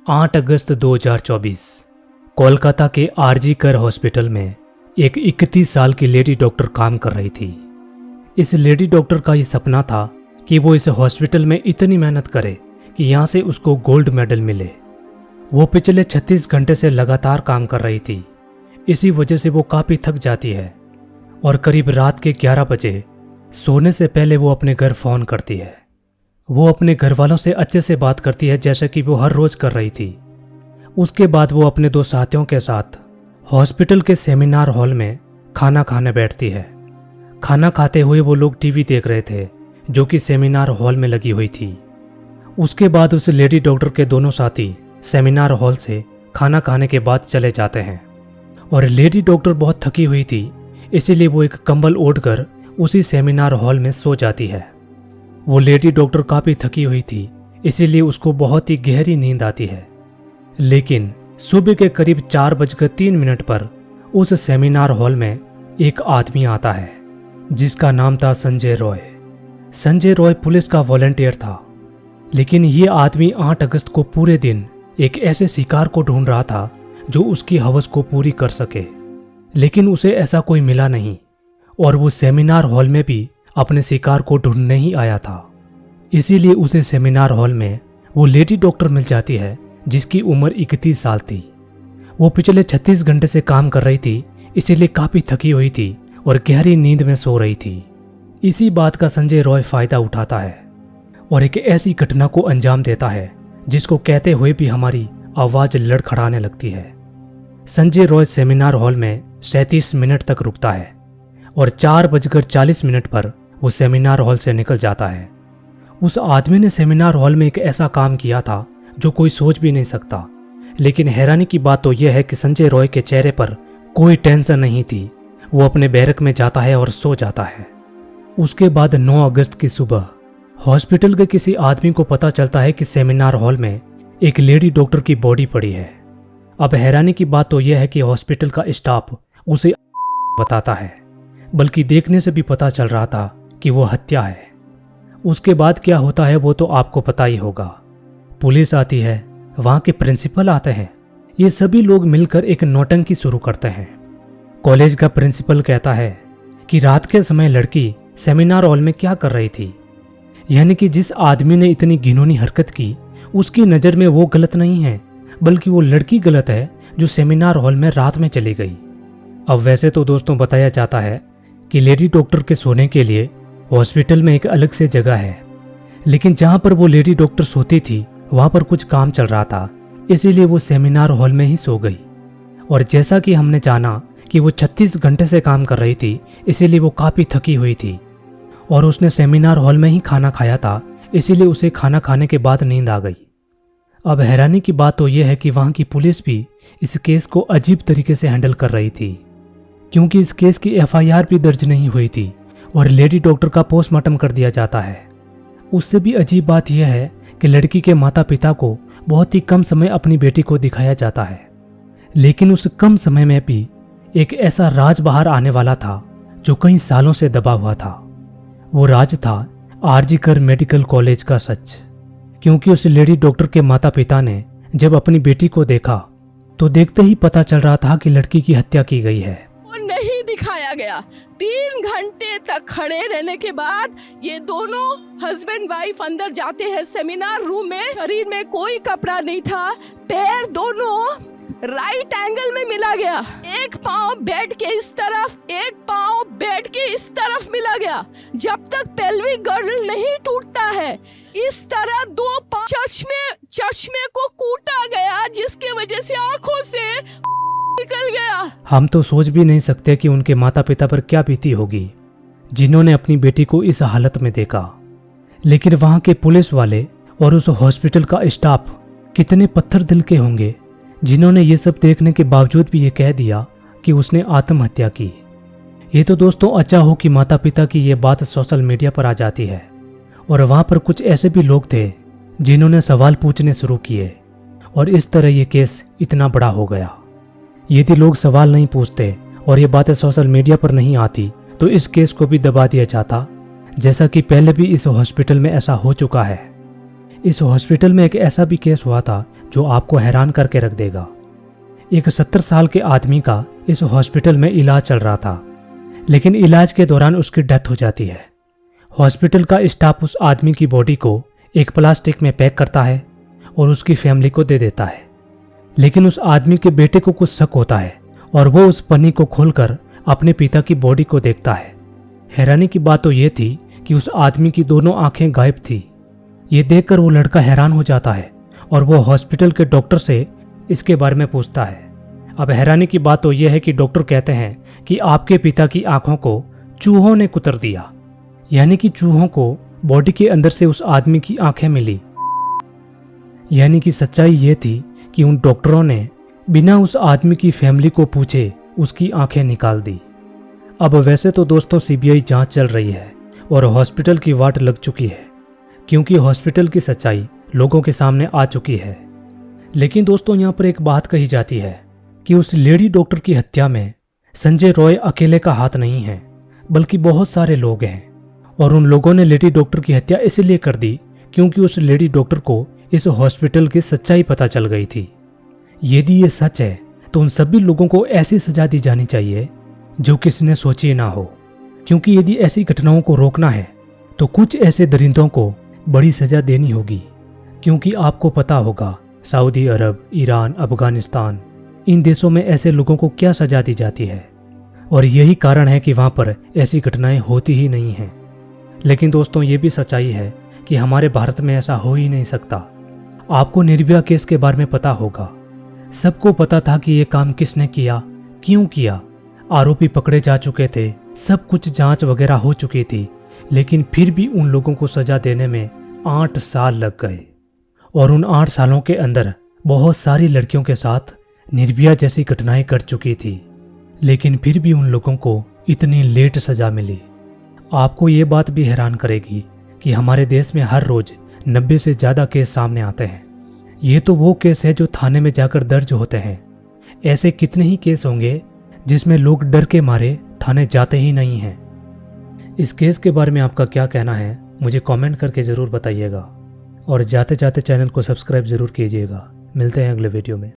8 अगस्त 2024 कोलकाता के आरजी कर हॉस्पिटल में एक 31 साल की लेडी डॉक्टर काम कर रही थी। इस लेडी डॉक्टर का ये सपना था कि वो इस हॉस्पिटल में इतनी मेहनत करे कि यहाँ से उसको गोल्ड मेडल मिले। वो पिछले 36 घंटे से लगातार काम कर रही थी। इसी वजह से वो काफ़ी थक जाती है और करीब रात के 11 बजे सोने से पहले वो अपने घर फ़ोन करती है। वो अपने घर वालों से अच्छे से बात करती है जैसे कि वो हर रोज़ कर रही थी। उसके बाद वो अपने 2 साथियों के साथ हॉस्पिटल के सेमिनार हॉल में खाना खाने बैठती है। खाना खाते हुए वो लोग टीवी देख रहे थे जो कि सेमिनार हॉल में लगी हुई थी। उसके बाद उस लेडी डॉक्टर के दोनों साथी सेमिनार हॉल से खाना खाने के बाद चले जाते हैं और लेडी डॉक्टर बहुत थकी हुई थी, इसीलिए वो एक कंबल ओढ़कर उसी सेमिनार हॉल में सो जाती है। वो लेडी डॉक्टर काफ़ी थकी हुई थी, इसीलिए उसको बहुत ही गहरी नींद आती है। लेकिन सुबह के करीब 4:03 पर उस सेमिनार हॉल में एक आदमी आता है जिसका नाम था संजय रॉय। संजय रॉय पुलिस का वॉलंटियर था, लेकिन ये आदमी 8 अगस्त को पूरे दिन एक ऐसे शिकार को ढूंढ रहा था जो उसकी हवस को पूरी कर सके, लेकिन उसे ऐसा कोई मिला नहीं और वो सेमिनार हॉल में भी अपने शिकार को ढूंढने ही आया था। इसीलिए उसे सेमिनार हॉल में वो लेडी डॉक्टर मिल जाती है जिसकी उम्र 31 साल थी। वो पिछले 36 घंटे से काम कर रही थी, इसीलिए काफ़ी थकी हुई थी और गहरी नींद में सो रही थी। इसी बात का संजय रॉय फायदा उठाता है और एक ऐसी घटना को अंजाम देता है जिसको कहते हुए भी हमारी आवाज़ लड़खड़ाने लगती है। संजय रॉय सेमिनार हॉल में 37 मिनट तक रुकता है और 4:40 पर वो सेमिनार हॉल से निकल जाता है। उस आदमी ने सेमिनार हॉल में एक ऐसा काम किया था जो कोई सोच भी नहीं सकता, लेकिन हैरानी की बात तो यह है कि संजय रॉय के चेहरे पर कोई टेंशन नहीं थी। वो अपने बैरक में जाता है और सो जाता है। उसके बाद 9 अगस्त की सुबह हॉस्पिटल के किसी आदमी को पता चलता है कि सेमिनार हॉल में एक लेडी डॉक्टर की बॉडी पड़ी है। अब हैरानी की बात तो यह है कि हॉस्पिटल का स्टाफ उसे बताता है, बल्कि देखने से भी पता चल रहा था कि वो हत्या है। उसके बाद क्या होता है वो तो आपको पता ही होगा। पुलिस आती है, वहाँ के प्रिंसिपल आते हैं, ये सभी लोग मिलकर एक नौटंकी शुरू करते हैं। कॉलेज का प्रिंसिपल कहता है कि रात के समय लड़की सेमिनार हॉल में क्या कर रही थी, यानी कि जिस आदमी ने इतनी घिनौनी हरकत की उसकी नज़र में वो गलत नहीं है, बल्कि वो लड़की गलत है जो सेमिनार हॉल में रात में चली गई। अब वैसे तो दोस्तों बताया जाता है कि लेडी डॉक्टर के सोने के लिए हॉस्पिटल में एक अलग से जगह है, लेकिन जहाँ पर वो लेडी डॉक्टर सोती थी वहाँ पर कुछ काम चल रहा था, इसीलिए वो सेमिनार हॉल में ही सो गई। और जैसा कि हमने जाना कि वो 36 घंटे से काम कर रही थी, इसीलिए वो काफ़ी थकी हुई थी और उसने सेमिनार हॉल में ही खाना खाया था, इसीलिए उसे खाना खाने के बाद नींद आ गई। अब हैरानी की बात तो यह है कि वहाँ की पुलिस भी इस केस को अजीब तरीके से हैंडल कर रही थी, क्योंकि इस केस की FIR भी दर्ज नहीं हुई थी और लेडी डॉक्टर का पोस्टमार्टम कर दिया जाता है। उससे भी अजीब बात यह है कि लड़की के माता पिता को बहुत ही कम समय अपनी बेटी को दिखाया जाता है, लेकिन उस कम समय में भी एक ऐसा राज बाहर आने वाला था जो कई सालों से दबा हुआ था। वो राज था आरजी कर मेडिकल कॉलेज का सच, क्योंकि उस लेडी डॉक्टर के माता पिता ने जब अपनी बेटी को देखा तो देखते ही पता चल रहा था कि लड़की की हत्या की गई है। वो नहीं दिखाया गया। 3 घंटे तक खड़े रहने के बाद ये दोनों हस्बैंड वाइफ अंदर जाते हैं सेमिनार रूम में। शरीर में कोई कपड़ा नहीं था, पैर दोनों राइट एंगल में मिला गया। एक पाँव बेड के इस तरफ, एक पाँव बेड के इस तरफ मिला गया। जब तक पेल्विक गर्डल नहीं टूटता है, इस तरह 2 पाँव चश्मे को कूटा गया, जिसके वजह से आंखों से निकल गया। हम तो सोच भी नहीं सकते कि उनके माता पिता पर क्या बीती होगी जिन्होंने अपनी बेटी को इस हालत में देखा। लेकिन वहाँ के पुलिस वाले और उस हॉस्पिटल का स्टाफ कितने पत्थर दिल के होंगे जिन्होंने ये सब देखने के बावजूद भी ये कह दिया कि उसने आत्महत्या की। ये तो दोस्तों अच्छा हो कि माता पिता की ये बात सोशल मीडिया पर आ जाती है और वहाँ पर कुछ ऐसे भी लोग थे जिन्होंने सवाल पूछने शुरू किए और इस तरह ये केस इतना बड़ा हो गया। यदि लोग सवाल नहीं पूछते और ये बातें सोशल मीडिया पर नहीं आती तो इस केस को भी दबा दिया जाता, जैसा कि पहले भी इस हॉस्पिटल में ऐसा हो चुका है। इस हॉस्पिटल में एक ऐसा भी केस हुआ था जो आपको हैरान करके रख देगा। एक 70 साल के आदमी का इस हॉस्पिटल में इलाज चल रहा था, लेकिन इलाज के दौरान उसकी डेथ हो जाती है। हॉस्पिटल का स्टाफ उस आदमी की बॉडी को एक प्लास्टिक में पैक करता है और उसकी फैमिली को दे देता है। लेकिन उस आदमी के बेटे को कुछ शक होता है और वो उस पन्नी को खोलकर अपने पिता की बॉडी को देखता है। हैरानी की बात तो ये थी कि उस आदमी की दोनों आंखें गायब थी। ये देखकर वो लड़का हैरान हो जाता है और वो हॉस्पिटल के डॉक्टर से इसके बारे में पूछता है। अब हैरानी की बात तो यह है कि डॉक्टर कहते हैं कि आपके पिता की आंखों को चूहों ने कुतर दिया, यानी कि चूहों को बॉडी के अंदर से उस आदमी की आंखें मिली। यानी कि सच्चाई ये थी कि उन डॉक्टरों ने बिना उस आदमी की फैमिली को पूछे उसकी आंखें निकाल दी। अब वैसे तो दोस्तों सीबीआई जांच चल रही है और हॉस्पिटल की वाट लग चुकी है, क्योंकि हॉस्पिटल की सच्चाई लोगों के सामने आ चुकी है। लेकिन दोस्तों यहाँ पर एक बात कही जाती है कि उस लेडी डॉक्टर की हत्या में संजय रॉय अकेले का हाथ नहीं है, बल्कि बहुत सारे लोग हैं। और उन लोगों ने लेडी डॉक्टर की हत्या इसलिए कर दी क्योंकि उस लेडी डॉक्टर को इस हॉस्पिटल की सच्चाई पता चल गई थी। यदि ये सच है तो उन सभी लोगों को ऐसी सजा दी जानी चाहिए जो किसी ने सोची ना हो, क्योंकि यदि ऐसी घटनाओं को रोकना है तो कुछ ऐसे दरिंदों को बड़ी सजा देनी होगी। क्योंकि आपको पता होगा सऊदी अरब, ईरान, अफगानिस्तान, इन देशों में ऐसे लोगों को क्या सजा दी जाती है, और यही कारण है कि वहां पर ऐसी घटनाएं होती ही नहीं हैं। लेकिन दोस्तों ये भी सच्चाई है कि हमारे भारत में ऐसा हो ही नहीं सकता। आपको निर्भया केस के बारे में पता होगा। सबको पता था कि ये काम किसने किया, क्यों किया। आरोपी पकड़े जा चुके थे, सब कुछ जांच वगैरह हो चुकी थी, लेकिन फिर भी उन लोगों को सजा देने में 8 साल लग गए। और उन 8 सालों के अंदर बहुत सारी लड़कियों के साथ निर्भया जैसी घटनाएं कर चुकी थी, लेकिन फिर भी उन लोगों को इतनी लेट सजा मिली। आपको ये बात भी हैरान करेगी कि हमारे देश में हर रोज 90 से ज़्यादा केस सामने आते हैं। ये तो वो केस है जो थाने में जाकर दर्ज होते हैं। ऐसे कितने ही केस होंगे जिसमें लोग डर के मारे थाने जाते ही नहीं हैं। इस केस के बारे में आपका क्या कहना है मुझे कमेंट करके ज़रूर बताइएगा, और जाते जाते चैनल को सब्सक्राइब ज़रूर कीजिएगा। मिलते हैं अगले वीडियो में।